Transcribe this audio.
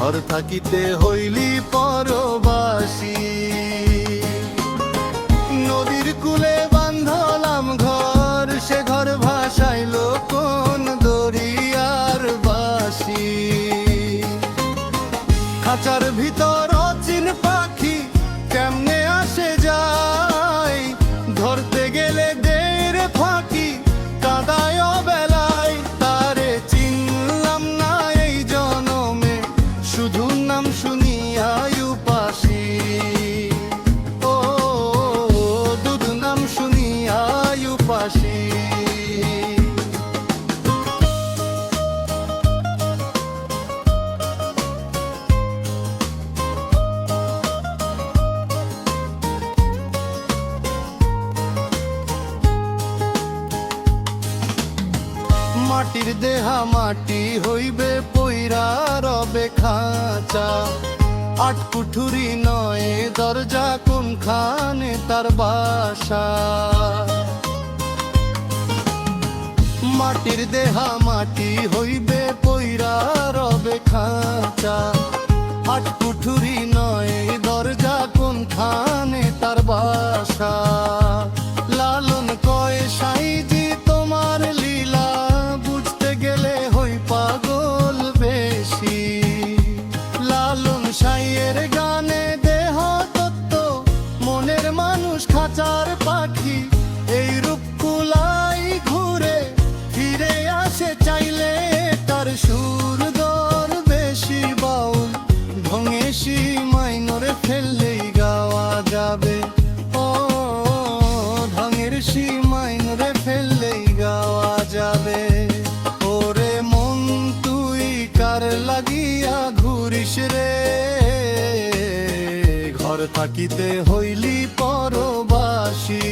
ঘর থাকিতে হইলি পরবাসী। নদীর কূলে বান্ধলাম ঘর, সে ঘর ভাসাইল কোন দরিয়ার বাসি। খাঁচার ভিতর অচিন পাখি কেমনে আসে যায়, ধরতে গেলে দের ফাঁকি কাদায় বেলায়। তারে চিনলাম না এই জনমে, শুধু নাম শুনিয়াই উপাসী। ও দুধ নাম শুনিয়াই উপাসী। মাটির দেহা মাটি হইবে পইরা রবে খাঁচা, আট কুঠুরি নয় দরজা কোনখানে তার বাসা। মাটির দেহা মাটি হইবে পইরা রবে খাঁচা, আট কুঠুরি নয় দরজা কোনখানে তার বাসা। লালন কয় সাইজি তোমার লীলা, বুঝতে গেলে হই পাগল বেশি। লালন সাইয়ের গানে দেহ তত্ত্ব, মনের মানুষ খাঁচার পাখি। এই রূপ কুলাই ঘুরে ফিরে আসে চাইলে, তার সুর দর বেশি বাউল ঢঙেশি মাইনরে ফেললেই গাওয়া যাবে। ও ঢঙের সি মাইনরে ফেললেই গাওয়া যাবে। ওরে মন তুই কার লাগিয়া ঘুরিস রে, ঘর থাকিতে হইলি পরবাসী।